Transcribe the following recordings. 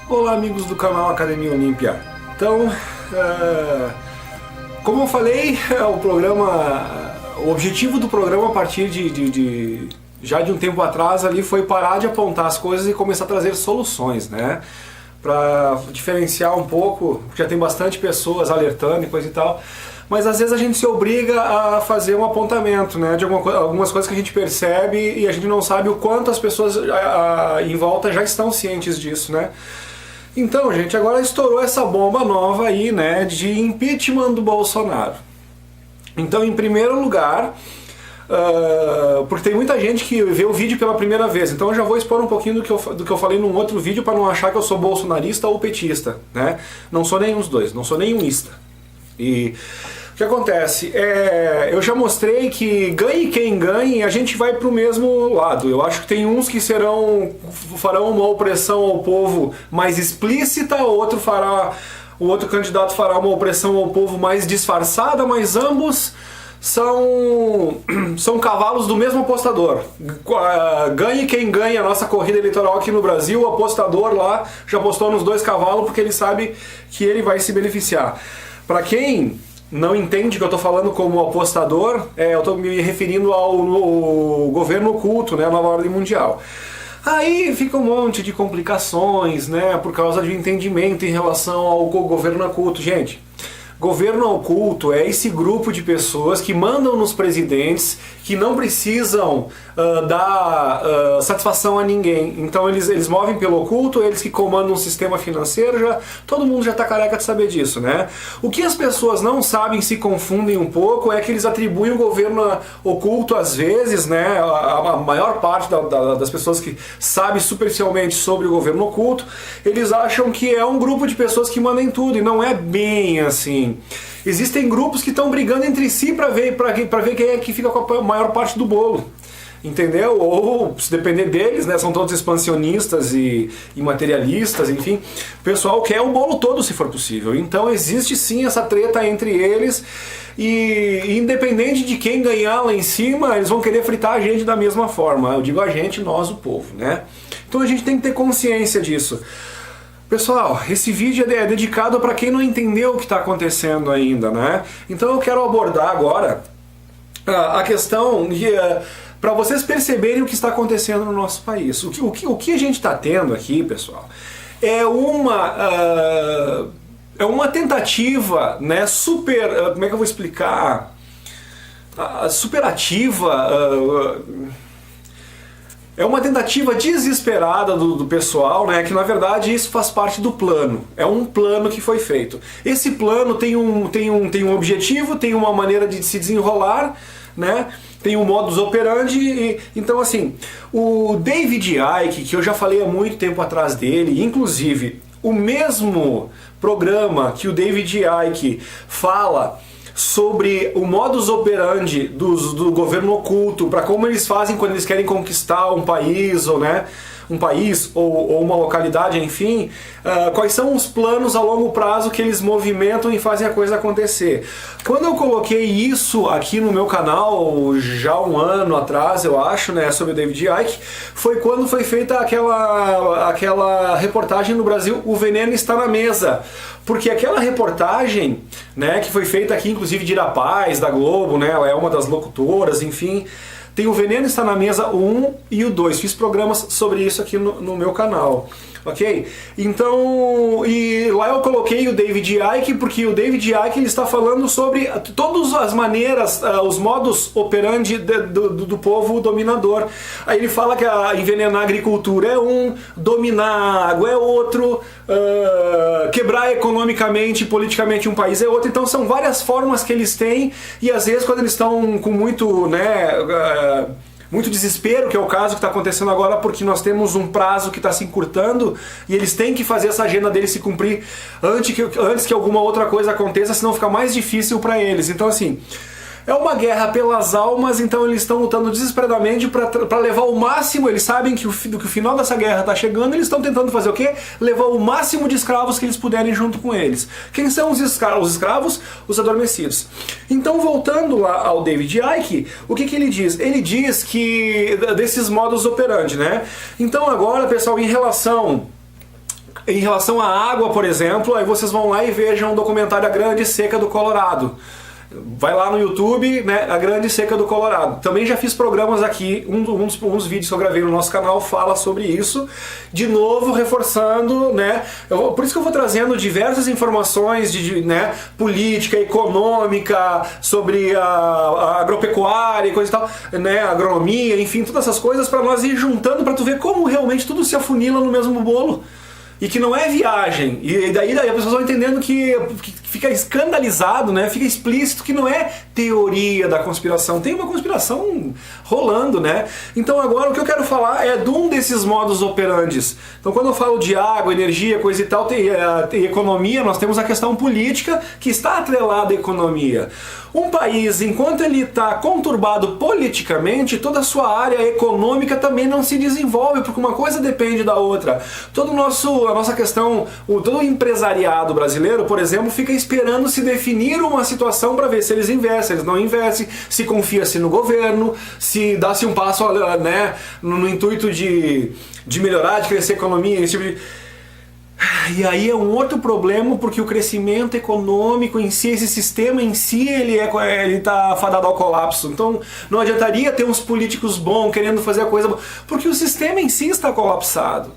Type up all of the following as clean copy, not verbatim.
Olá, amigos do canal Academia Olímpia. Então, como eu falei, o objetivo do programa a partir já de um tempo atrás ali foi parar de apontar as coisas e começar a trazer soluções, né? Para diferenciar um pouco, porque já tem bastante pessoas alertando e coisa e tal, mas às vezes a gente se obriga a fazer um apontamento, né, de algumas coisas que a gente percebe e a gente não sabe o quanto as pessoas em volta já estão cientes disso, né? Então, gente, agora estourou essa bomba nova aí, né, de impeachment do Bolsonaro. Então, em primeiro lugar, porque tem muita gente que vê o vídeo pela primeira vez, então eu já vou expor um pouquinho do que eu falei num outro vídeo para não achar que eu sou bolsonarista ou petista, né? Não sou nenhum dos dois, não sou nenhumista. E o que acontece? Eu já mostrei que ganhe quem ganhe, a gente vai para o mesmo lado. Eu acho que tem uns que farão uma opressão ao povo mais explícita, o outro candidato fará uma opressão ao povo mais disfarçada, mas ambos são cavalos do mesmo apostador. Ganhe quem ganha a nossa corrida eleitoral aqui no Brasil, o apostador lá já apostou nos dois cavalos porque ele sabe que ele vai se beneficiar. Para quem não entende que eu estou falando como apostador, eu estou me referindo ao governo oculto, né, a nova ordem mundial. Aí fica um monte de complicações, né, por causa de entendimento em relação ao governo oculto. Gente, governo oculto é esse grupo de pessoas que mandam nos presidentes, que não precisam dar satisfação a ninguém. Então eles movem pelo oculto, eles que comandam o sistema financeiro, todo mundo já está careca de saber disso, né? O que as pessoas não sabem, se confundem um pouco, é que eles atribuem o governo oculto às vezes, né? A maior parte das pessoas que sabe superficialmente sobre o governo oculto, eles acham que é um grupo de pessoas que mandam em tudo, e não é bem assim. Existem grupos que estão brigando entre si para ver quem é que fica com a maior parte do bolo, entendeu? Ou, se depender deles, né, são todos expansionistas e materialistas, enfim, o pessoal quer o bolo todo se for possível. Então existe sim essa treta entre eles e independente de quem ganhar lá em cima, eles vão querer fritar a gente da mesma forma. Eu digo a gente, nós, o povo, né? Então a gente tem que ter consciência disso. Pessoal, esse vídeo é dedicado para quem não entendeu o que está acontecendo ainda, né? Então eu quero abordar agora a questão para vocês perceberem o que está acontecendo no nosso país. O que a gente está tendo aqui, pessoal, é uma tentativa, né, como é que eu vou explicar? Superativa. É uma tentativa desesperada do pessoal, né, que na verdade isso faz parte do plano. É um plano que foi feito. Esse plano tem um objetivo, tem uma maneira de se desenrolar, né, tem um modus operandi. Então assim, o David Icke, que eu já falei há muito tempo atrás dele, inclusive o mesmo programa que o David Icke fala sobre o modus operandi do governo oculto, para como eles fazem quando eles querem conquistar um país, ou uma localidade, enfim, quais são os planos a longo prazo que eles movimentam e fazem a coisa acontecer. Quando eu coloquei isso aqui no meu canal, já um ano atrás, eu acho, né, sobre o David Icke, foi quando foi feita aquela reportagem no Brasil, O Veneno Está na Mesa. Porque aquela reportagem, né, que foi feita aqui, inclusive de Irapaz, da Globo, né, ela é uma das locutoras, enfim, tem O Veneno Está na Mesa, o 1 e o 2. Fiz programas sobre isso aqui no meu canal. Ok? Então, e lá eu coloquei o David Icke, porque o David Icke ele está falando sobre todas as maneiras, os modus operandi do povo dominador. Aí ele fala que envenenar a agricultura é um, dominar a água é outro, quebrar economicamente e politicamente um país é outro. Então são várias formas que eles têm, e às vezes quando eles estão com muito, né, muito desespero, que é o caso que está acontecendo agora, porque nós temos um prazo que está se encurtando e eles têm que fazer essa agenda deles se cumprir antes que alguma outra coisa aconteça, senão fica mais difícil para eles. Então assim, é uma guerra pelas almas, então eles estão lutando desesperadamente para levar o máximo. Eles sabem que o final dessa guerra está chegando, eles estão tentando fazer o quê? Levar o máximo de escravos que eles puderem junto com eles. Quem são os escravos? Os escravos? Os adormecidos. Então, voltando lá ao David Icke, o que ele diz? Ele diz que desses modus operandi, né? Então agora, pessoal, em relação Em relação à água, por exemplo, aí vocês vão lá e vejam o documentário A Grande Seca do Colorado. Vai lá no YouTube, né, A Grande Seca do Colorado. Também já fiz programas aqui, uns vídeos que eu gravei no nosso canal fala sobre isso. De novo, reforçando, né, por isso que eu vou trazendo diversas informações né, política, econômica, sobre a agropecuária e coisa e tal, né, agronomia, enfim, todas essas coisas para nós ir juntando para tu ver como realmente tudo se afunila no mesmo bolo. E que não é viagem. E daí as pessoas vão entendendo que fica escandalizado, né? Fica explícito que não é teoria da conspiração. Tem uma conspiração rolando, né? Então agora o que eu quero falar é de um desses modus operandis. Então quando eu falo de água, energia, coisa e tal, tem economia, nós temos a questão política que está atrelada à economia. Um país, enquanto ele está conturbado politicamente, toda a sua área econômica também não se desenvolve, porque uma coisa depende da outra. Todo a nossa questão, todo o empresariado brasileiro, por exemplo, fica esperando se definir uma situação para ver se eles investem, se eles não investem, se confia-se no governo, se dá-se um passo, né, no intuito de melhorar, de crescer a economia, esse tipo de... E aí é um outro problema, porque o crescimento econômico em si, esse sistema em si, ele está fadado ao colapso. Então não adiantaria ter uns políticos bons querendo fazer a coisa boa, porque o sistema em si está colapsado.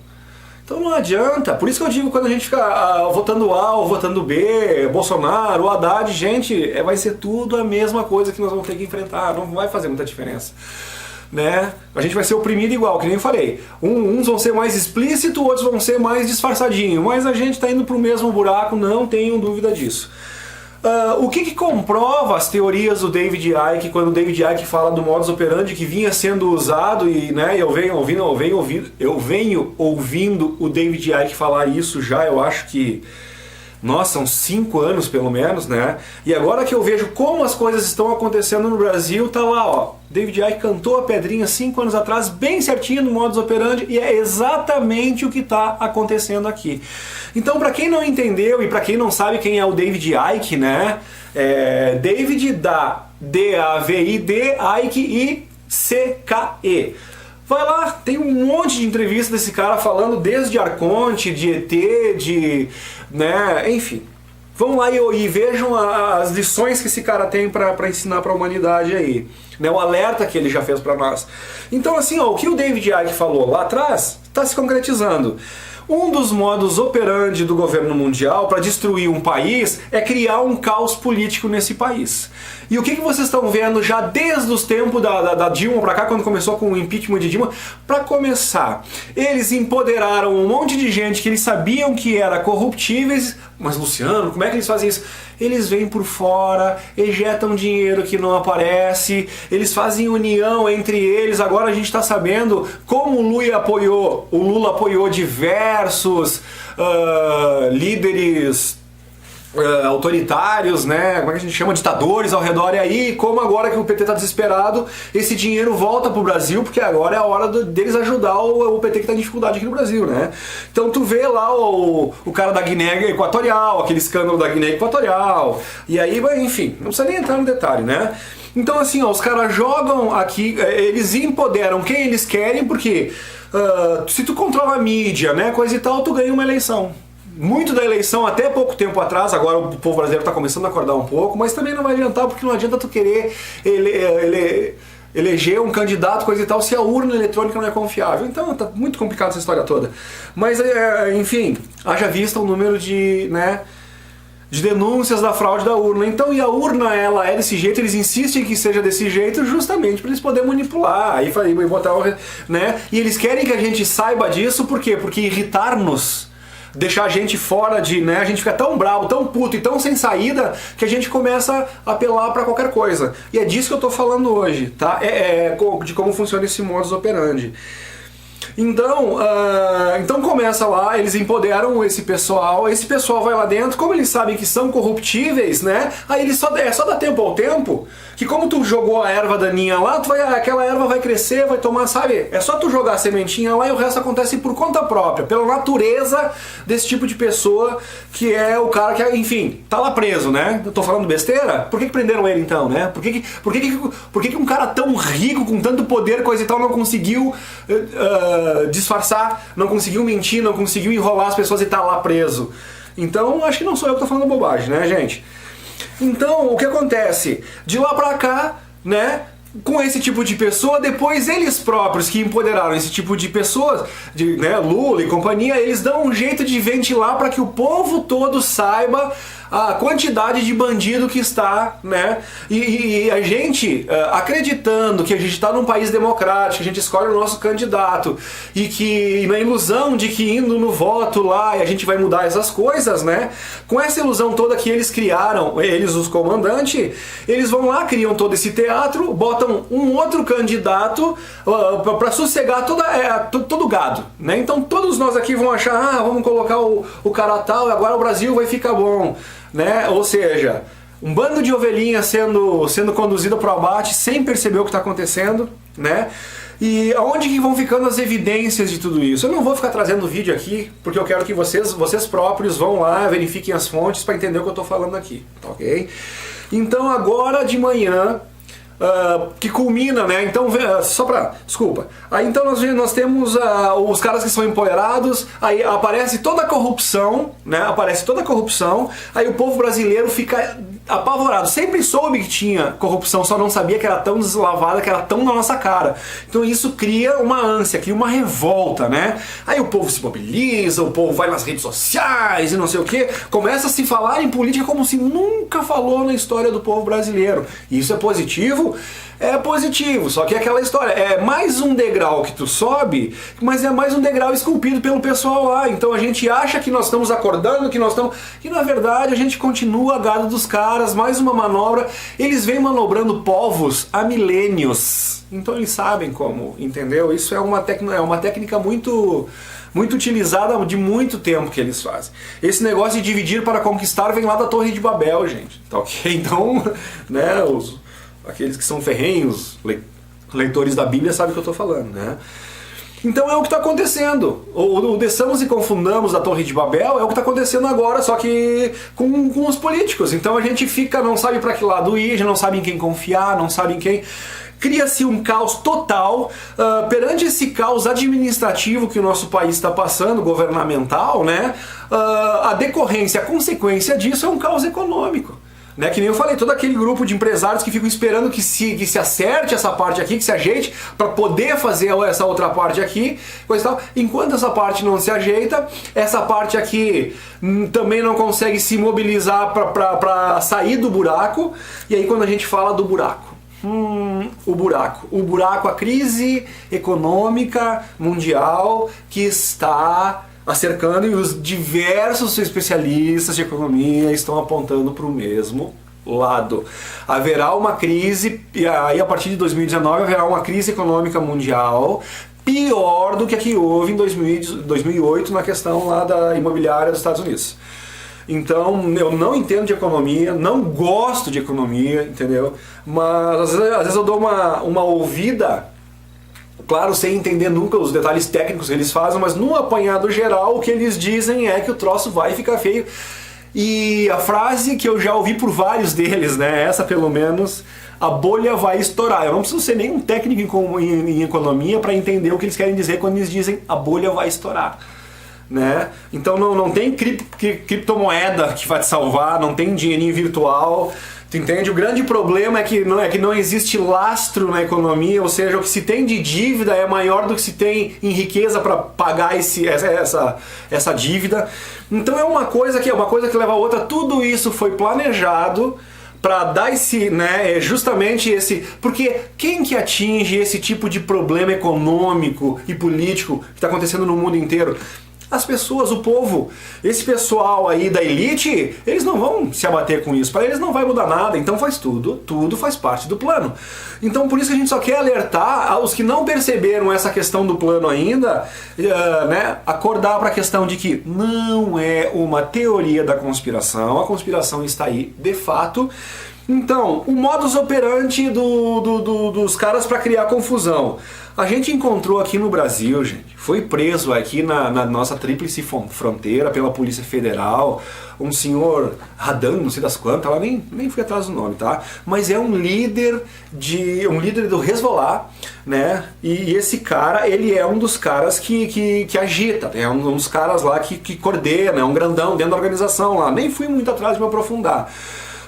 Então não adianta. Por isso que eu digo, quando a gente fica votando A ou votando B, Bolsonaro, o Haddad, gente, vai ser tudo a mesma coisa que nós vamos ter que enfrentar. Não vai fazer muita diferença. Né? A gente vai ser oprimido igual, que nem eu falei. Uns vão ser mais explícitos, outros vão ser mais disfarçadinho, mas a gente está indo para o mesmo buraco, não tenham dúvida disso. O que comprova as teorias do David Icke, quando o David Icke fala do modus operandi que vinha sendo usado, e né, eu venho ouvindo o David Icke falar isso já, eu acho que nossa, são 5 anos pelo menos, né? E agora que eu vejo como as coisas estão acontecendo no Brasil, tá lá, ó. David Icke cantou a pedrinha 5 anos atrás, bem certinho no modus operandi, e é exatamente o que está acontecendo aqui. Então, para quem não entendeu e para quem não sabe quem é o David Icke, né? David da D-A-V-I-D, Icke I-C-K-E. Vai lá, tem um monte de entrevista desse cara falando desde Arconte, de ET, né, enfim. Vão lá e vejam as lições que esse cara tem para ensinar para a humanidade aí, né, o alerta que ele já fez para nós. Então assim, ó, o que o David Icke falou lá atrás está se concretizando. Um dos modus operandi do governo mundial para destruir um país é criar um caos político nesse país. E o que vocês estão vendo já desde os tempos da Dilma para cá, quando começou com o impeachment de Dilma? Para começar, eles empoderaram um monte de gente que eles sabiam que era corruptíveis. Mas Luciano, como é que eles fazem isso? Eles vêm por fora, ejetam dinheiro que não aparece, eles fazem união entre eles. Agora a gente está sabendo como o Lula apoiou diversos líderes autoritários, né? Como é que a gente chama? Ditadores ao redor. E aí, como agora que o PT está desesperado, esse dinheiro volta pro Brasil, porque agora é a hora deles ajudar o PT que está em dificuldade aqui no Brasil, né? Então tu vê lá o cara da Guiné Equatorial, aquele escândalo da Guiné Equatorial, e aí, enfim, não precisa nem entrar no detalhe, né? Então assim, ó, os caras jogam aqui, eles empoderam quem eles querem, porque se tu controla a mídia, né, coisa e tal, tu ganha uma eleição. Muito da eleição até pouco tempo atrás, agora o povo brasileiro está começando a acordar um pouco, mas também não vai adiantar, porque não adianta tu querer eleger um candidato, coisa e tal, se a urna eletrônica não é confiável. Então tá muito complicado essa história toda. Mas, enfim, haja vista o número de denúncias da fraude da urna. Então, e a urna, ela é desse jeito, eles insistem que seja desse jeito justamente para eles poderem manipular, aí botar né? E eles querem que a gente saiba disso, por quê? Porque irritar-nos, deixar a gente fora né, a gente fica tão bravo, tão puto e tão sem saída que a gente começa a apelar para qualquer coisa. E é disso que eu tô falando hoje, tá? De como funciona esse modus operandi. Então começa lá, eles empoderam esse pessoal vai lá dentro, como eles sabem que são corruptíveis, né? Aí eles só dá tempo ao tempo, que como tu jogou a erva daninha lá, aquela erva vai crescer, vai tomar, sabe? É só tu jogar a sementinha lá e o resto acontece por conta própria, pela natureza desse tipo de pessoa, que é o cara que, enfim, tá lá preso, né? Eu tô falando besteira? Por que prenderam ele então, né? Por que um cara tão rico, com tanto poder, coisa e tal, não conseguiu disfarçar, não conseguiu mentir, não conseguiu enrolar as pessoas e tá lá preso. Então, acho que não sou eu que tô falando bobagem, né, gente? Então, o que acontece? De lá pra cá, né, com esse tipo de pessoa, depois eles próprios que empoderaram esse tipo de pessoas, né, Lula e companhia, eles dão um jeito de ventilar para que o povo todo saiba a quantidade de bandido que está, né? E a gente, acreditando que a gente está num país democrático, a gente escolhe o nosso candidato, e que na ilusão de que indo no voto lá a gente vai mudar essas coisas, né? Com essa ilusão toda que eles criaram, eles, os comandantes, eles vão lá, criam todo esse teatro, botam um outro candidato para sossegar todo o gado, né? Então todos nós aqui vão achar, vamos colocar o cara tal, e agora o Brasil vai ficar bom. Né? Ou seja, um bando de ovelhinhas sendo conduzido para o abate sem perceber o que está acontecendo, né? E aonde que vão ficando as evidências de tudo isso? Eu não vou ficar trazendo vídeo aqui, porque eu quero que vocês próprios vão lá, verifiquem as fontes para entender o que eu estou falando aqui, tá ok? Então agora de manhã, que culmina, né? Então, desculpa. Aí então nós temos os caras que são empoderados, aí aparece toda a corrupção, né? Aparece toda a corrupção, aí o povo brasileiro fica apavorado. Sempre soube que tinha corrupção, só não sabia que era tão deslavada, que era tão na nossa cara. Então isso cria uma ânsia, cria uma revolta, né? Aí o povo se mobiliza, o povo vai nas redes sociais e não sei o que, começa a se falar em política como se nunca falou na história do povo brasileiro. Isso é positivo? É positivo, só que é aquela história, é mais um degrau que tu sobe, mas é mais um degrau esculpido pelo pessoal lá. Então a gente acha que nós estamos acordando, que nós estamos... E na verdade a gente continua gado dos caras, mais uma manobra. Eles vêm manobrando povos há milênios. Então eles sabem como, entendeu? Isso é uma técnica muito utilizada de muito tempo que eles fazem. Esse negócio de dividir para conquistar vem lá da Torre de Babel, gente. Tá ok? Então, né, aqueles que são ferrenhos leitores da Bíblia sabem o que eu estou falando, né? Então é o que está acontecendo. O desçamos e confundamos da Torre de Babel é o que está acontecendo agora, só que com os políticos. Então a gente fica, não sabe para que lado ir, já não sabe em quem confiar, não sabe em quem... Cria-se um caos total. Perante esse caos administrativo que o nosso país está passando, governamental, né? A decorrência, a consequência disso é um caos econômico. Né, que nem eu falei, todo aquele grupo de empresários que ficam esperando que se acerte essa parte aqui, que se ajeite, para poder fazer essa outra parte aqui, coisa e tal. Enquanto essa parte não se ajeita, essa parte aqui também não consegue se mobilizar para sair do buraco. E aí quando a gente fala do buraco, o buraco, a crise econômica mundial que está acercando, e os diversos especialistas de economia estão apontando para o mesmo lado. Haverá uma crise, e aí a partir de 2019 haverá uma crise econômica mundial pior do que a que houve em 2008 na questão lá da imobiliária dos Estados Unidos. Então, eu não entendo de economia, não gosto de economia, entendeu? Mas às vezes eu dou uma ouvida, claro, sem entender nunca os detalhes técnicos que eles fazem, mas no apanhado geral o que eles dizem é que o troço vai ficar feio. E a frase que eu já ouvi por vários deles, né, essa pelo menos, a bolha vai estourar. Eu não preciso ser nenhum técnico em economia para entender o que eles querem dizer quando eles dizem a bolha vai estourar. Né? Então não tem criptomoeda que vai te salvar, não tem dinheirinho virtual. Tu entende? O grande problema é que não existe lastro na economia, ou seja, o que se tem de dívida é maior do que se tem em riqueza para pagar essa dívida. Então é uma coisa que leva a outra. Tudo isso foi planejado para dar esse, né, justamente esse... Porque quem que atinge esse tipo de problema econômico e político que está acontecendo no mundo inteiro? As pessoas, o povo, esse pessoal aí da elite, eles não vão se abater com isso, para eles não vai mudar nada, então tudo faz parte do plano. Então por isso que a gente só quer alertar aos que não perceberam essa questão do plano ainda, né, acordar para a questão de que não é uma teoria da conspiração, a conspiração está aí de fato. Então, o modus operandi dos caras para criar confusão. A gente encontrou aqui no Brasil, gente, Foi preso aqui na nossa tríplice fronteira pela Polícia Federal, um senhor Radan, não sei das quantas, ela nem fui atrás do nome, tá? Mas é um líder do Hezbollah, né? E esse cara, ele é um dos caras que agita, é um dos caras lá que coordena, é um grandão dentro da organização lá. Nem fui muito atrás de me aprofundar.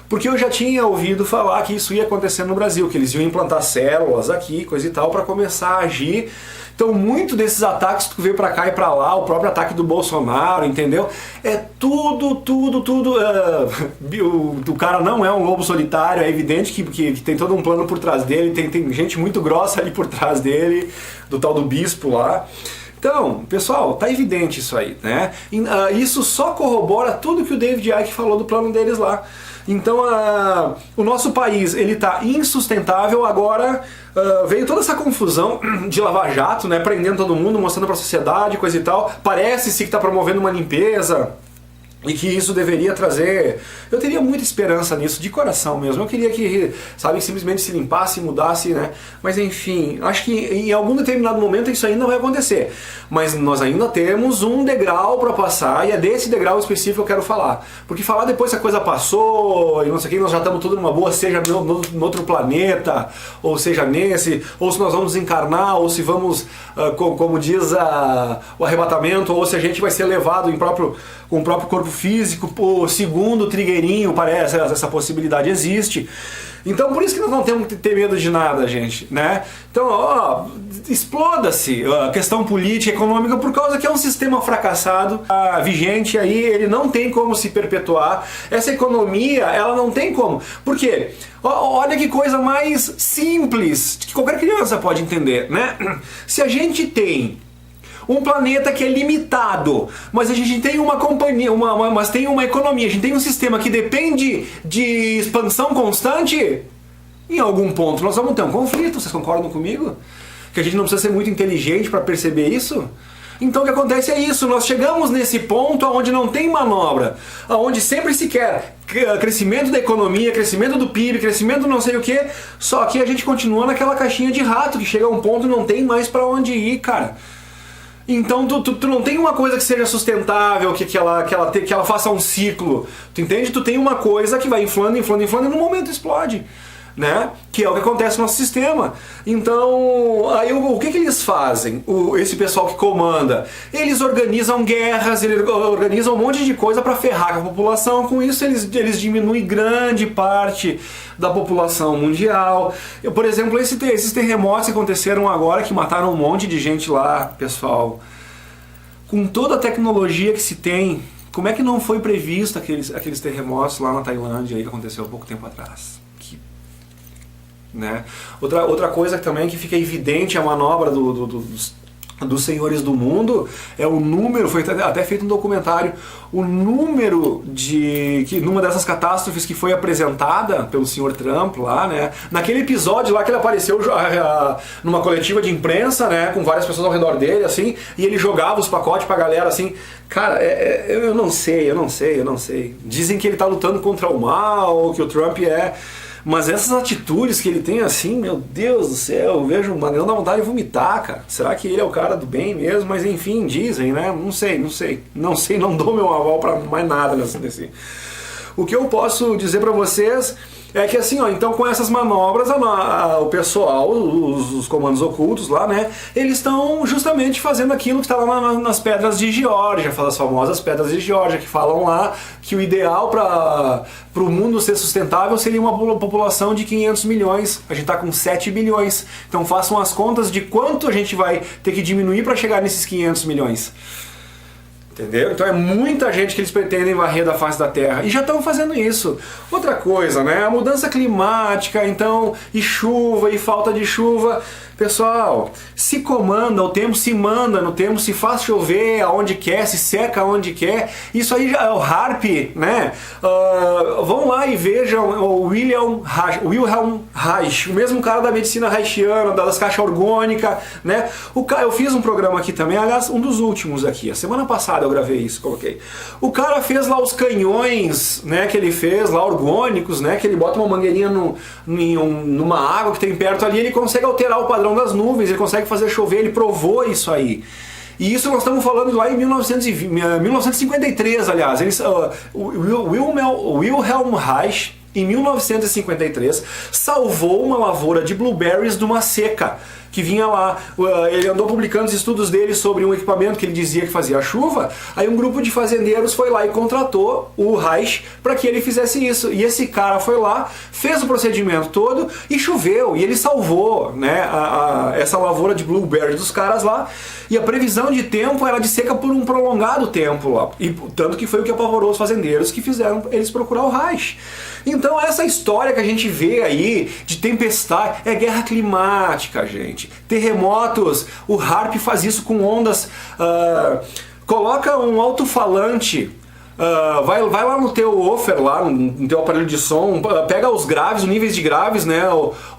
Porque eu já tinha ouvido falar que isso ia acontecer no Brasil, que eles iam implantar células aqui, coisa e tal, para começar a agir. Então, muito desses ataques que veio pra cá e pra lá, o próprio ataque do Bolsonaro, entendeu? É tudo. O cara não é um lobo solitário, é evidente que tem todo um plano por trás dele, tem gente muito grossa ali por trás dele, do tal do bispo lá. Então, pessoal, tá evidente isso aí, né? Isso só corrobora tudo que o David Icke falou do plano deles lá. Então, o nosso país, ele tá insustentável. Agora veio toda essa confusão de Lava Jato, né, prendendo todo mundo, mostrando pra sociedade, coisa e tal. Parece-se que tá promovendo uma limpeza e que isso deveria trazer... Eu teria muita esperança nisso, de coração mesmo. Eu queria que, sabe, simplesmente se limpasse, mudasse, né? Mas enfim, acho que em algum determinado momento isso ainda vai acontecer. Mas nós ainda temos um degrau para passar, e é desse degrau específico que eu quero falar. Porque falar depois que a coisa passou, e não sei o que, nós já estamos tudo numa boa, seja no outro planeta, ou seja nesse, ou se nós vamos desencarnar, ou se vamos, como diz o arrebatamento, ou se a gente vai ser levado com o próprio corpo físico, por segundo trigueirinho, parece, essa possibilidade existe. Então por isso que nós não temos que ter medo de nada, gente, né? Então, exploda-se a questão política, econômica, por causa que é um sistema fracassado, vigente aí, ele não tem como se perpetuar. Essa economia, ela não tem como. Por quê? Olha que coisa mais simples, que qualquer criança pode entender, né? Se a gente tem um planeta que é limitado, mas a gente tem uma companhia, mas tem uma economia, a gente tem um sistema que depende de expansão constante, em algum ponto nós vamos ter um conflito, vocês concordam comigo? Que a gente não precisa ser muito inteligente para perceber isso? Então o que acontece é isso, nós chegamos nesse ponto onde não tem manobra, onde sempre se quer crescimento da economia, crescimento do PIB, crescimento não sei o que, só que a gente continua naquela caixinha de rato, que chega a um ponto e não tem mais para onde ir, cara. Então tu não tem uma coisa que seja sustentável, que ela faça um ciclo. Tu entende? Tu tem uma coisa que vai inflando e no momento explode. Né? Que é o que acontece no nosso sistema. Então, aí o que eles fazem? Esse pessoal que comanda, eles organizam guerras, eles organizam um monte de coisa para ferrar com a população. Com isso eles diminuem grande parte da população mundial. Por exemplo, esses terremotos que aconteceram agora, que mataram um monte de gente lá, pessoal, com toda a tecnologia que se tem, como é que não foi previsto aqueles terremotos lá na Tailândia aí, que aconteceu há pouco tempo atrás? Né? Outra coisa também que fica evidente a manobra dos senhores do mundo é o número, foi até feito um documentário, o número numa dessas catástrofes que foi apresentada pelo senhor Trump lá, né? Naquele episódio lá que ele apareceu numa coletiva de imprensa, né? Com várias pessoas ao redor dele, assim, e ele jogava os pacotes pra galera, assim. Cara, eu não sei. Dizem que ele tá lutando contra o mal, que o Trump é... Mas essas atitudes que ele tem assim, meu Deus do céu, eu vejo, mano, eu dá vontade de vomitar, cara. Será que ele é o cara do bem mesmo? Mas enfim, dizem, né? Não sei, não dou meu aval pra mais nada nesse. O que eu posso dizer pra vocês é que assim, ó, então com essas manobras, o pessoal, os comandos ocultos lá, né, eles estão justamente fazendo aquilo que está lá nas pedras de Geórgia, as famosas pedras de Geórgia, que falam lá que o ideal para o mundo ser sustentável seria uma população de 500 milhões, a gente está com 7 bilhões, então façam as contas de quanto a gente vai ter que diminuir para chegar nesses 500 milhões. Entendeu? Então é muita gente que eles pretendem varrer da face da Terra. E já estão fazendo isso. Outra coisa, né? A mudança climática, então, e chuva, e falta de chuva. Pessoal, se comanda, o tempo se manda no tempo, se faz chover aonde quer, se seca aonde quer. Isso aí já é o HAARP, né? Vão lá e vejam o Wilhelm Reich, o mesmo cara da medicina reichiana, das caixas orgânicas, né? Eu fiz um programa aqui também, aliás, um dos últimos aqui. A semana passada eu gravei isso, coloquei. O cara fez lá os canhões, né, que ele fez lá, orgânicos, né, que ele bota uma mangueirinha numa água que tem perto ali, ele consegue alterar o padrão das nuvens, ele consegue fazer chover, ele provou isso aí. E isso nós estamos falando lá em 1953, aliás. Wilhelm Reich, em 1953, salvou uma lavoura de blueberries de uma seca que vinha lá. Ele andou publicando os estudos dele sobre um equipamento que ele dizia que fazia chuva. Aí um grupo de fazendeiros foi lá e contratou o Reich para que ele fizesse isso. E esse cara foi lá, fez o procedimento todo e choveu. E ele salvou, né, essa lavoura de blueberry dos caras lá. E a previsão de tempo era de seca por um prolongado tempo lá. E tanto que foi o que apavorou os fazendeiros, que fizeram eles procurar o Reich. Então essa história que a gente vê aí de tempestade é guerra climática, gente. Terremotos, o HAARP faz isso com ondas. Coloca um alto-falante, vai lá no teu woofer, lá no teu aparelho de som, pega os graves, os níveis de graves, né,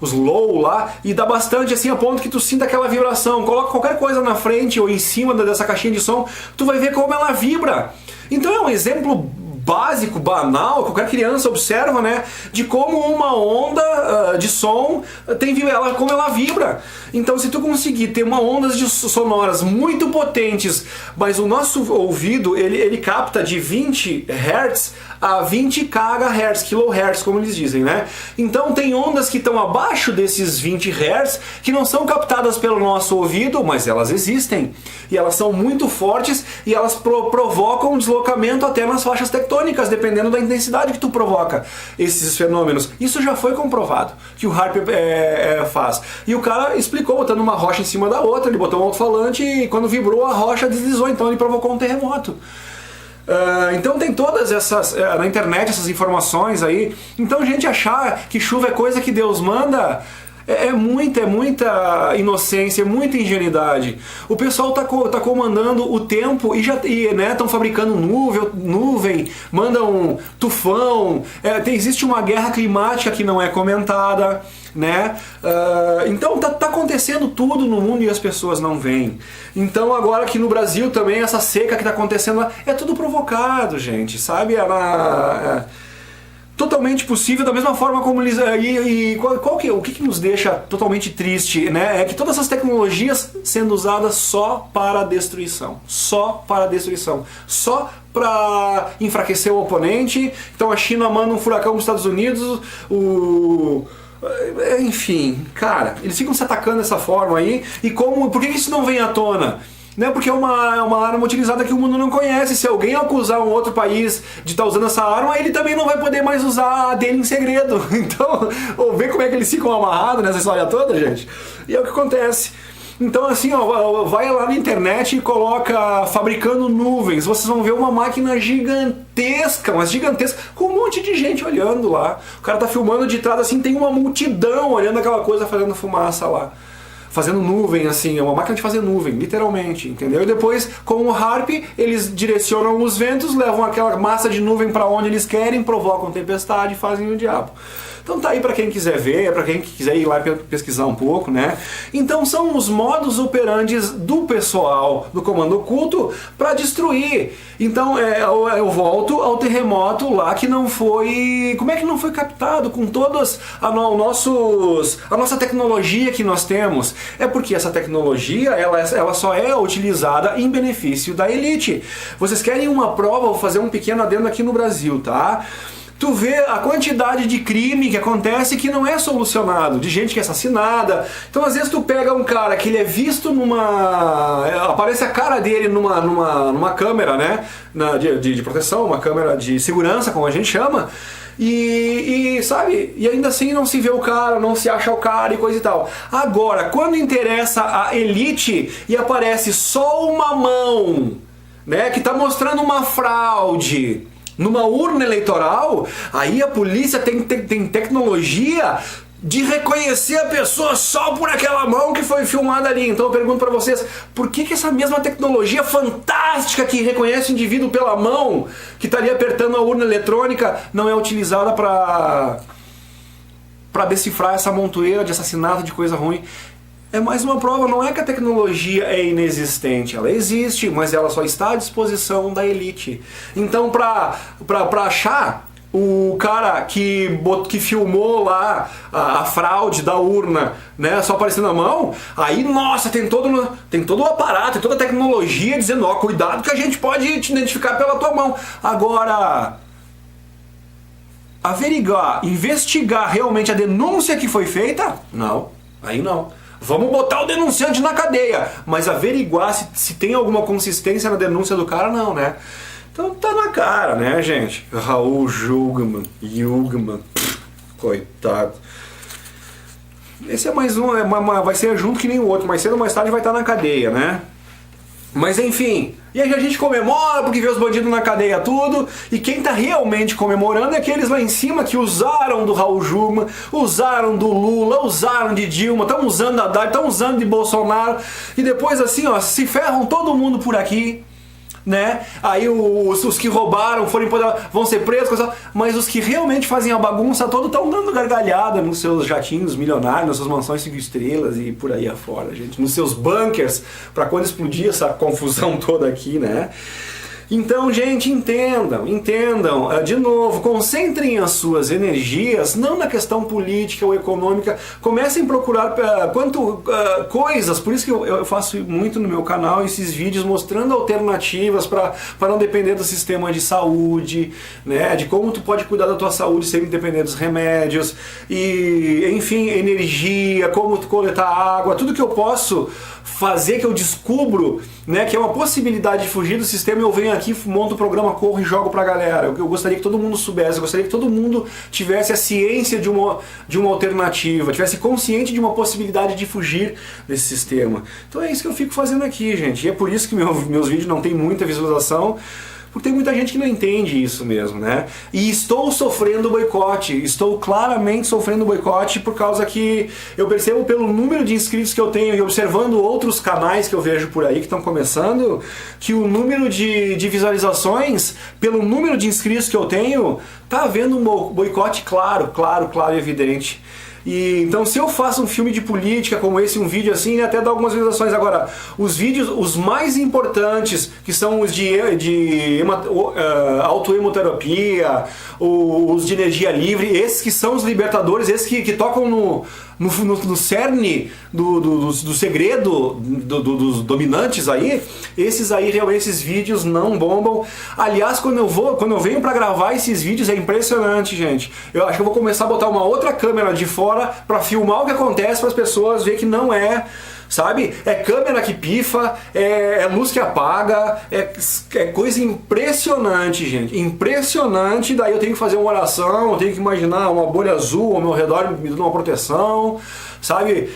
os low lá, e dá bastante assim a ponto que tu sinta aquela vibração. Coloca qualquer coisa na frente ou em cima dessa caixinha de som, tu vai ver como ela vibra. Então é um exemplo básico, banal, qualquer criança observa, né, de como uma onda de som como ela vibra. Então, se tu conseguir ter ondas sonoras muito potentes, mas o nosso ouvido ele capta de 20 Hz a 20 kHz, kHz, como eles dizem, né? Então tem ondas que estão abaixo desses 20 Hz que não são captadas pelo nosso ouvido, mas elas existem. E elas são muito fortes e elas provocam um deslocamento até nas faixas tectônicas, dependendo da intensidade que tu provoca esses fenômenos. Isso já foi comprovado, que o HAARP faz. E o cara explicou, botando uma rocha em cima da outra, ele botou um alto-falante e quando vibrou a rocha deslizou, então ele provocou um terremoto. Então tem todas essas, na internet, essas informações aí. Então, gente, achar que chuva é coisa que Deus manda é muita inocência, muita ingenuidade. O pessoal tá comandando o tempo e estão fabricando nuvem, mandam tufão. Existe uma guerra climática que não é comentada, né? Então tá acontecendo tudo no mundo e as pessoas não veem. Então agora aqui no Brasil também essa seca que tá acontecendo lá, é tudo provocado, gente, sabe? Totalmente possível, da mesma forma como eles... o que nos deixa totalmente triste, né? É que todas essas tecnologias sendo usadas só para destruição. Só para destruição. Só para enfraquecer o oponente. Então a China manda um furacão para os Estados Unidos, enfim, cara, eles ficam se atacando dessa forma aí. E por que isso não vem à tona? Né? Porque é uma arma utilizada que o mundo não conhece. Se alguém acusar um outro país de estar usando essa arma, ele também não vai poder mais usar a dele em segredo. Então, vê como é que eles ficam amarrados nessa história toda, gente. E é o que acontece. Então assim, vai lá na internet e coloca fabricando nuvens. Vocês vão ver uma máquina gigantesca, mas gigantesca, com um monte de gente olhando lá. O cara tá filmando de trás assim, tem uma multidão olhando aquela coisa fazendo fumaça lá. Fazendo nuvem, assim, é uma máquina de fazer nuvem, literalmente, entendeu? E depois, com o HAARP, eles direcionam os ventos, levam aquela massa de nuvem para onde eles querem, provocam tempestade e fazem o diabo. Então tá aí para quem quiser ver, para quem quiser ir lá pesquisar um pouco, né? Então são os modus operandi do pessoal do Comando Oculto para destruir. Então eu volto ao terremoto lá que não foi... Como é que não foi captado com todas a nossa tecnologia que nós temos? É porque essa tecnologia ela só é utilizada em benefício da elite. Vocês querem uma prova? Vou fazer um pequeno adendo aqui no Brasil, tá? Tu vê a quantidade de crime que acontece que não é solucionado, de gente que é assassinada. Então às vezes tu pega um cara que ele é visto aparece a cara dele numa câmera, né, de proteção, uma câmera de segurança, como a gente chama, sabe, e ainda assim não se vê o cara, não se acha o cara e coisa e tal. Agora, quando interessa a elite e aparece só uma mão, né, que tá mostrando uma fraude numa urna eleitoral, aí a polícia tem tecnologia de reconhecer a pessoa só por aquela mão que foi filmada ali. Então eu pergunto pra vocês, por que essa mesma tecnologia fantástica que reconhece o indivíduo pela mão, que tá ali apertando a urna eletrônica, não é utilizada pra decifrar essa montoeira de assassinato, de coisa ruim? É mais uma prova, não é que a tecnologia é inexistente, ela existe, mas ela só está à disposição da elite. Então, para achar o cara que filmou lá a fraude da urna, né, só aparecendo a mão, aí, nossa, tem todo o aparato, tem toda a tecnologia dizendo, ó, cuidado que a gente pode te identificar pela tua mão. Agora, averiguar, investigar realmente a denúncia que foi feita, não, aí não. Vamos botar o denunciante na cadeia, mas averiguar se tem alguma consistência na denúncia do cara, não, né? Então tá na cara, né, gente? Raul Jugman, coitado. Esse é mais um, vai ser junto que nem o outro, mais cedo ou mais tarde vai estar na cadeia, né? Mas enfim, e aí a gente comemora porque vê os bandidos na cadeia tudo, e quem tá realmente comemorando é aqueles lá em cima que usaram do Raul Jugman, usaram do Lula, usaram de Dilma, estão usando da Haddad, estão usando de Bolsonaro, e depois assim, ó, se ferram todo mundo por aqui, né? Aí os que roubaram vão ser presos, mas os que realmente fazem a bagunça toda estão dando gargalhada nos seus jatinhos milionários, nas suas mansões 5 estrelas e por aí afora, gente, nos seus bunkers, para quando explodir essa confusão toda aqui, né? Então, gente, entendam, de novo, concentrem as suas energias, não na questão política ou econômica, comecem a procurar coisas, por isso que eu faço muito no meu canal esses vídeos mostrando alternativas para não depender do sistema de saúde, né, de como tu pode cuidar da tua saúde sem depender dos remédios, e, enfim, energia, como tu coletar água, tudo que eu posso fazer, que eu descubro, né, que é uma possibilidade de fugir do sistema, eu venho aqui, monto o programa, corro e jogo pra galera. Eu gostaria que todo mundo soubesse, eu gostaria que todo mundo tivesse a ciência de uma alternativa, tivesse consciente de uma possibilidade de fugir desse sistema. Então é isso que eu fico fazendo aqui, gente, e é por isso que meus vídeos não tem muita visualização, porque tem muita gente que não entende isso mesmo, né? E estou sofrendo boicote, estou claramente sofrendo boicote por causa que eu percebo pelo número de inscritos que eu tenho e observando outros canais que eu vejo por aí que estão começando, que o número de visualizações, pelo número de inscritos que eu tenho, tá havendo um boicote claro e evidente. E, então se eu faço um filme de política como esse, um vídeo assim, ele até dá algumas visualizações. Agora, os vídeos, os mais importantes, que são os de autoemoterapia, os de energia livre, esses que são os libertadores, esses que tocam no cerne do segredo dos dominantes aí, esses aí realmente, esses vídeos não bombam. Aliás, quando eu venho pra gravar esses vídeos é impressionante, gente. Eu acho que eu vou começar a botar uma outra câmera de fora pra filmar o que acontece, para as pessoas ver que não é, sabe? É câmera que pifa, é luz que apaga, é coisa impressionante, gente. Impressionante, daí eu tenho que fazer uma oração, eu tenho que imaginar uma bolha azul ao meu redor me dando uma proteção, sabe?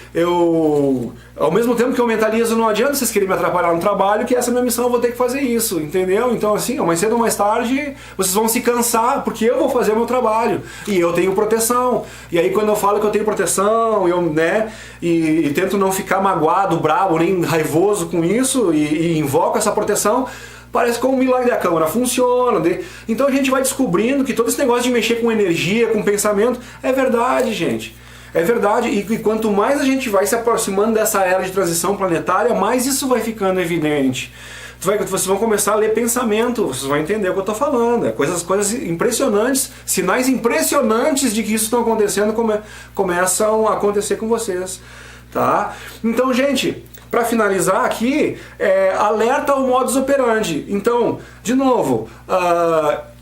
Ao mesmo tempo que eu mentalizo, não adianta vocês querem me atrapalhar no trabalho, que essa é a minha missão, eu vou ter que fazer isso, entendeu? Então assim, mais cedo ou mais tarde, vocês vão se cansar, porque eu vou fazer o meu trabalho, e eu tenho proteção. E aí quando eu falo que eu tenho proteção, e tento não ficar magoado, bravo, nem raivoso com isso, e invoco essa proteção, parece como um milagre da câmera, funciona. Então a gente vai descobrindo que todo esse negócio de mexer com energia, com pensamento, é verdade, gente. É verdade, e quanto mais a gente vai se aproximando dessa era de transição planetária, mais isso vai ficando evidente. Vocês vão começar a ler pensamento, vocês vão entender o que eu estou falando. Coisas impressionantes, sinais impressionantes de que isso está acontecendo, começam a acontecer com vocês. Tá? Então, gente, para finalizar aqui, alerta ao modus operandi. Então, de novo,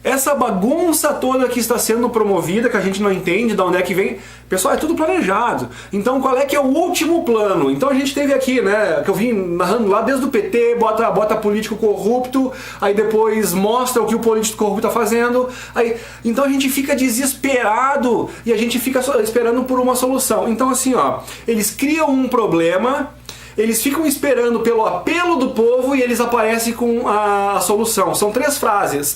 essa bagunça toda que está sendo promovida, que a gente não entende de onde é que vem, pessoal, é tudo planejado. Então qual é que é o último plano? Então a gente teve aqui, né, que eu vim narrando lá desde o PT, bota político corrupto, aí depois mostra o que o político corrupto está fazendo, então a gente fica desesperado e a gente fica esperando por uma solução. Então assim, ó, eles criam um problema, eles ficam esperando pelo apelo do povo e eles aparecem com a solução. São três fases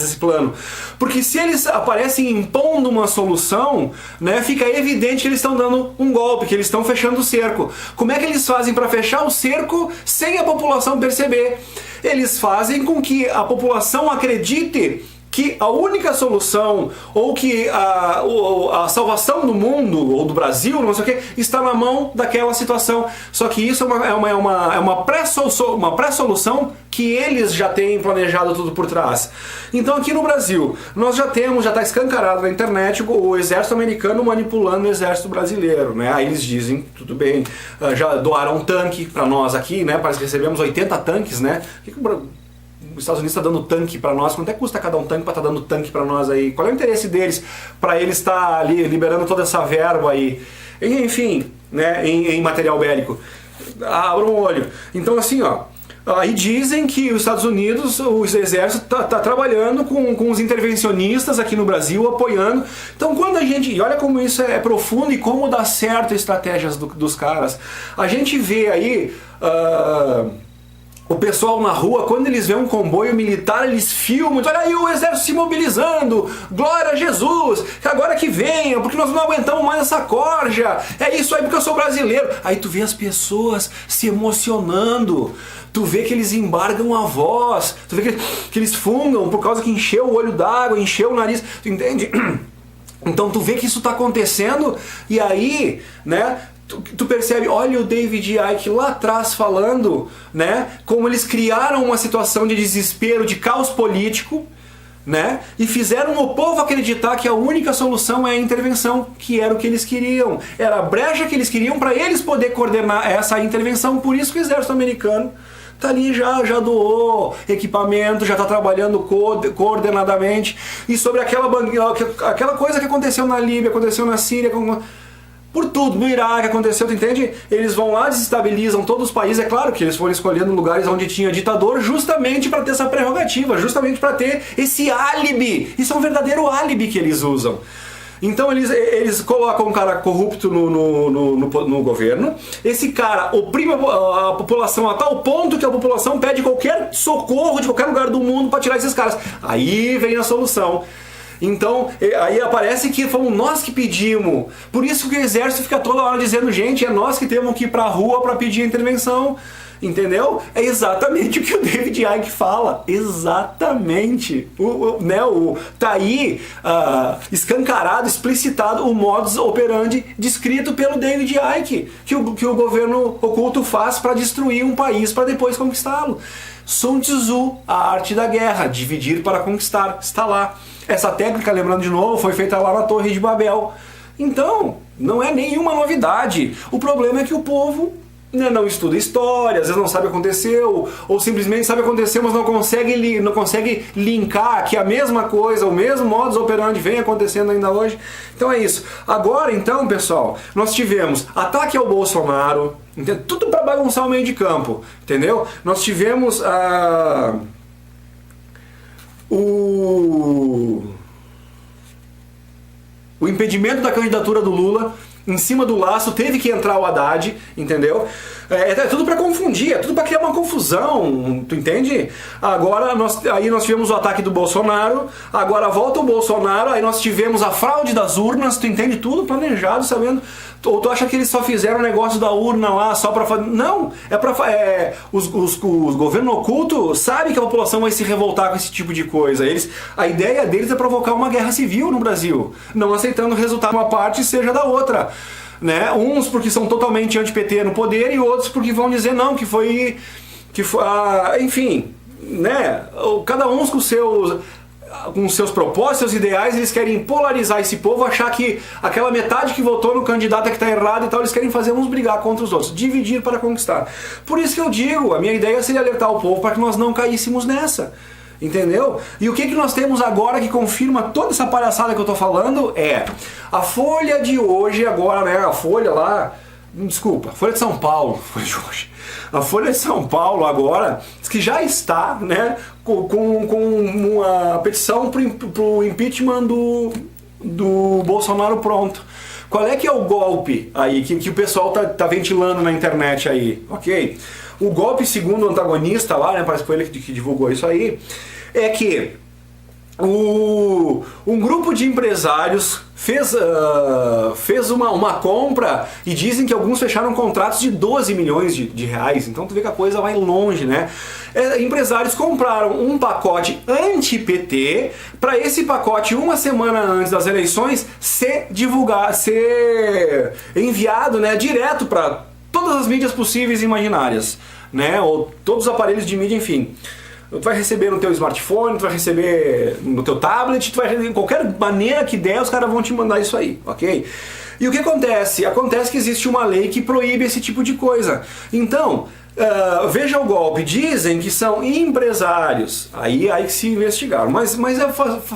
esse plano. Porque se eles aparecem impondo uma solução, né, fica evidente que eles estão dando um golpe, que eles estão fechando o cerco. Como é que eles fazem para fechar o cerco sem a população perceber? Eles fazem com que a população acredite que a única solução, ou que a salvação do mundo, ou do Brasil, não sei o que, está na mão daquela situação. Só que isso é uma pré-solução que eles já têm planejado tudo por trás. Então aqui no Brasil, nós já está escancarado na internet o exército americano manipulando o exército brasileiro, né? Aí eles dizem, tudo bem, já doaram um tanque para nós aqui, né? Parece que recebemos 80 tanques, né? Os Estados Unidos está dando tanque para nós. Quanto é que custa cada um tanque para estar dando tanque para nós aí? Qual é o interesse deles para eles estar ali liberando toda essa verba aí? Enfim, né, em material bélico. Abra um olho. Então assim, ó, aí dizem que os Estados Unidos, o exército tá trabalhando com os intervencionistas aqui no Brasil, apoiando. Então quando a gente, e olha como isso é profundo e como dá certo estratégias dos caras. A gente vê aí o pessoal na rua, quando eles veem um comboio militar, eles filmam, olha aí o exército se mobilizando, glória a Jesus, que agora que venha, porque nós não aguentamos mais essa corja, é isso aí porque eu sou brasileiro. Aí tu vê as pessoas se emocionando, tu vê que eles embargam a voz, tu vê que eles fungam por causa que encheu o olho d'água, encheu o nariz, tu entende? Então tu vê que isso está acontecendo, e aí, né, tu percebe, olha o David Icke lá atrás falando, né, como eles criaram uma situação de desespero, de caos político, né, e fizeram o povo acreditar que a única solução é a intervenção, que era o que eles queriam, era a brecha que eles queriam para eles poder coordenar essa intervenção. Por isso que o exército americano tá ali, já doou equipamento, já está trabalhando coordenadamente. E sobre aquela coisa que aconteceu na Líbia, aconteceu na Síria, por tudo, no Iraque aconteceu, tu entende? Eles vão lá, desestabilizam todos os países. É claro que eles foram escolhendo lugares onde tinha ditador justamente para ter essa prerrogativa, justamente para ter esse álibi. Isso é um verdadeiro álibi que eles usam. Então eles colocam um cara corrupto no governo, esse cara oprime a população a tal ponto que a população pede qualquer socorro de qualquer lugar do mundo para tirar esses caras. Aí vem a solução. Então, aí aparece que fomos nós que pedimos. Por isso que o exército fica toda hora dizendo, gente, é nós que temos que ir pra rua para pedir a intervenção. Entendeu? É exatamente o que o David Icke fala. Exatamente. Tá aí escancarado, explicitado o modus operandi descrito pelo David Icke, que o governo oculto faz para destruir um país para depois conquistá-lo. Sun Tzu, a arte da guerra, dividir para conquistar, está lá. Essa técnica, lembrando de novo, foi feita lá na Torre de Babel. Então, não é nenhuma novidade. O problema é que o povo não estuda história, às vezes não sabe o que aconteceu, ou simplesmente sabe o que aconteceu, mas não consegue linkar que a mesma coisa, o mesmo modus operandi vem acontecendo ainda hoje. Então é isso. Agora, então, pessoal, nós tivemos ataque ao Bolsonaro, entendeu? Tudo para bagunçar o meio de campo, entendeu? Nós tivemos o impedimento da candidatura do Lula. Em cima do laço teve que entrar o Haddad, entendeu? É tudo para confundir, é tudo para criar uma confusão, tu entende? Agora aí nós tivemos o ataque do Bolsonaro, agora volta o Bolsonaro, aí nós tivemos a fraude das urnas, tu entende? Tudo planejado, sabendo. Ou tu acha que eles só fizeram o negócio da urna lá só pra fazer... Não! Os governos ocultos sabem que a população vai se revoltar com esse tipo de coisa. A ideia deles é provocar uma guerra civil no Brasil, não aceitando o resultado de uma parte seja da outra. Né? Uns porque são totalmente anti-PT no poder e outros porque vão dizer não, que foi enfim, né? Cada um com seus propósitos, seus ideais, eles querem polarizar esse povo, achar que aquela metade que votou no candidato é que está errado e tal, eles querem fazer uns brigar contra os outros, dividir para conquistar. Por isso que eu digo, a minha ideia seria alertar o povo para que nós não caíssemos nessa. Entendeu? E o que nós temos agora que confirma toda essa palhaçada que eu tô falando é a Folha de hoje, agora, né? A Folha lá, desculpa, a Folha de São Paulo, foi de hoje. A Folha de São Paulo agora, diz que já está, né, com uma petição pro impeachment do Bolsonaro pronto. Qual é que é o golpe aí que o pessoal tá ventilando na internet aí, ok? O golpe, segundo o antagonista lá, né, parece que foi ele que divulgou isso aí, é que um grupo de empresários fez uma compra e dizem que alguns fecharam contratos de 12 milhões de reais. Então tu vê que a coisa vai longe, né? Empresários compraram um pacote anti-PT para esse pacote, uma semana antes das eleições, ser enviado, né, direto para todas as mídias possíveis e imaginárias, né? Ou todos os aparelhos de mídia, enfim. Tu vai receber no teu smartphone, tu vai receber no teu tablet, tu vai receber de qualquer maneira que der, os caras vão te mandar isso aí, ok? E o que acontece? Acontece que existe uma lei que proíbe esse tipo de coisa. Então, veja o golpe, dizem que são empresários, aí que se investigaram, mas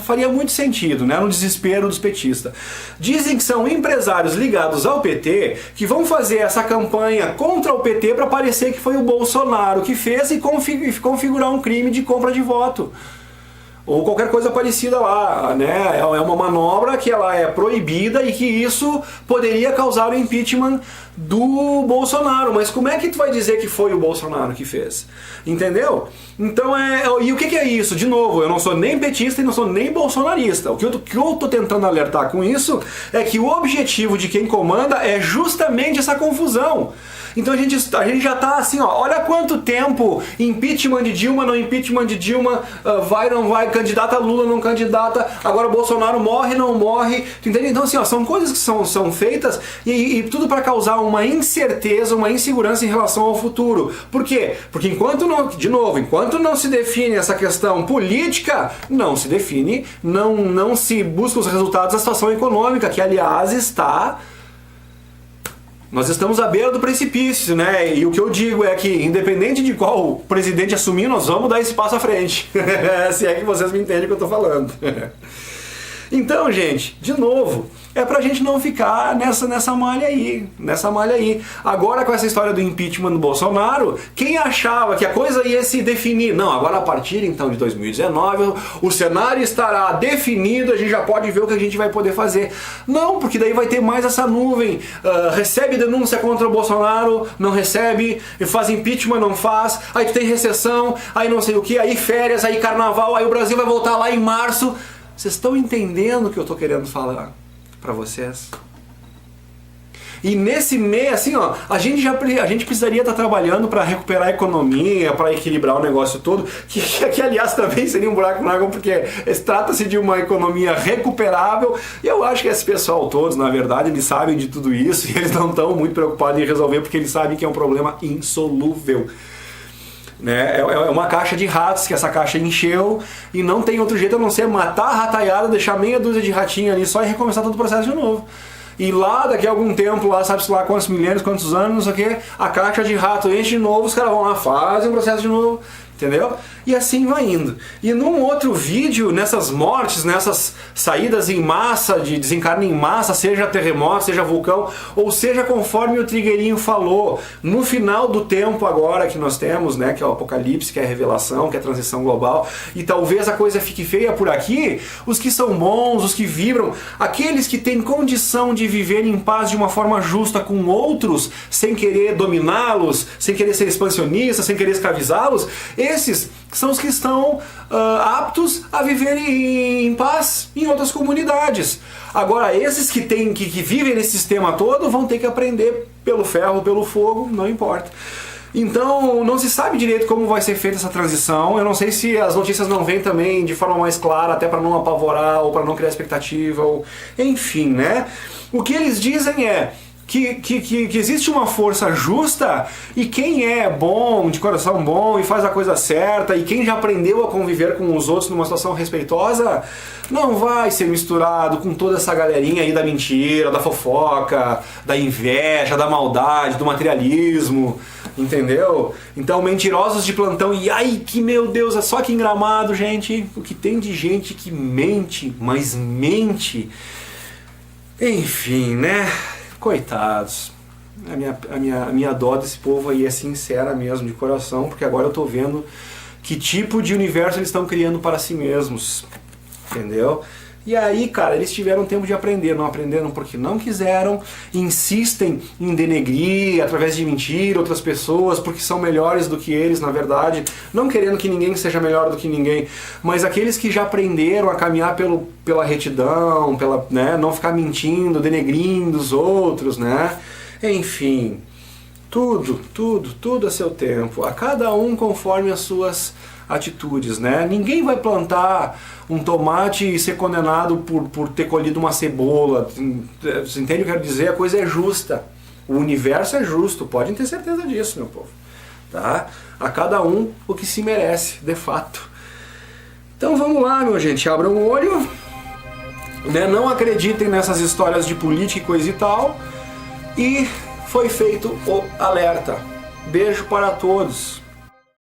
faria muito sentido, né, no desespero dos petistas. Dizem que são empresários ligados ao PT que vão fazer essa campanha contra o PT para parecer que foi o Bolsonaro que fez e configurar um crime de compra de voto. Ou qualquer coisa parecida lá, né? É uma manobra que ela é proibida e que isso poderia causar o impeachment do Bolsonaro. Mas como é que tu vai dizer que foi o Bolsonaro que fez? Entendeu? Então e o que é isso? De novo, eu não sou nem petista e não sou nem bolsonarista. O que eu tô tentando alertar com isso é que o objetivo de quem comanda é justamente essa confusão. Então a gente já tá assim, ó, olha quanto tempo, impeachment de Dilma, não impeachment de Dilma, vai, não vai, candidata Lula, não candidata, agora Bolsonaro morre, não morre, tu entende? Então assim, ó, são coisas que são feitas e tudo para causar uma incerteza, uma insegurança em relação ao futuro. Por quê? Porque enquanto não se define essa questão política, não se define, não se busca os resultados da situação econômica, que aliás nós estamos à beira do precipício, né? E o que eu digo é que, independente de qual presidente assumir, nós vamos dar esse passo à frente. Se é que vocês me entendem o que eu estou falando. Então, gente, de novo, é pra gente não ficar nessa malha aí, Agora, com essa história do impeachment do Bolsonaro, quem achava que a coisa ia se definir, não, agora a partir então de 2019, o cenário estará definido, a gente já pode ver o que a gente vai poder fazer. Não, porque daí vai ter mais essa nuvem, recebe denúncia contra o Bolsonaro, não recebe, faz impeachment, não faz, aí tu tem recessão, aí não sei o que, aí férias, aí carnaval, aí o Brasil vai voltar lá em março. Vocês estão entendendo o que eu estou querendo falar para vocês? E nesse meio, assim, ó, a gente precisaria estar trabalhando para recuperar a economia, para equilibrar o negócio todo, que aliás também seria um buraco na água, porque trata-se de uma economia recuperável, e eu acho que esse pessoal todos, na verdade, eles sabem de tudo isso, e eles não estão muito preocupados em resolver, porque eles sabem que é um problema insolúvel. Né? É uma caixa de ratos, que essa caixa encheu e não tem outro jeito a não ser matar a rataiada, deixar meia dúzia de ratinho ali só e recomeçar todo o processo de novo. E lá, daqui a algum tempo, lá sabe-se lá quantos milênios, quantos anos, não sei o que, a caixa de rato enche de novo, os caras vão lá, fazem o processo de novo, entendeu? E assim vai indo. E num outro vídeo, nessas mortes, nessas saídas em massa, de desencarne em massa, seja terremoto, seja vulcão, ou seja conforme o Trigueirinho falou, no final do tempo agora que nós temos, né, que é o apocalipse, que é a revelação, que é a transição global, e talvez a coisa fique feia por aqui, os que são bons, os que vibram, aqueles que têm condição de viver em paz de uma forma justa com outros, sem querer dominá-los, sem querer ser expansionistas, sem querer escravizá-los, esses são os que estão aptos a viver em paz em outras comunidades. Agora, esses que vivem nesse sistema todo vão ter que aprender pelo ferro, pelo fogo, não importa. Então, não se sabe direito como vai ser feita essa transição. Eu não sei se as notícias não vêm também de forma mais clara, até para não apavorar ou para não criar expectativa, ou enfim, né? O que eles dizem é que existe uma força justa e quem é bom, de coração bom e faz a coisa certa e quem já aprendeu a conviver com os outros numa situação respeitosa não vai ser misturado com toda essa galerinha aí da mentira, da fofoca, da inveja, da maldade, do materialismo, entendeu? Então, mentirosos de plantão e ai que meu Deus, é só que em Gramado, gente, o que tem de gente que mente, mas mente, enfim, né? Coitados, a minha dó desse povo aí é sincera mesmo, de coração, porque agora eu tô vendo que tipo de universo eles estão criando para si mesmos, entendeu? E aí, cara, eles tiveram tempo de aprender, não aprenderam porque não quiseram, insistem em denegrir, através de mentira, outras pessoas, porque são melhores do que eles, na verdade, não querendo que ninguém seja melhor do que ninguém, mas aqueles que já aprenderam a caminhar pela retidão, né, não ficar mentindo, denegrindo os outros, né, enfim, tudo a seu tempo, a cada um conforme as suas atitudes, né? Ninguém vai plantar um tomate e ser condenado por ter colhido uma cebola. Você entende o que eu quero dizer? A coisa é justa. O universo é justo, podem ter certeza disso, meu povo. Tá? A cada um o que se merece, de fato. Então vamos lá, meu gente, abram o olho, né? Não acreditem nessas histórias de política e coisa e tal. E foi feito o alerta. Beijo para todos.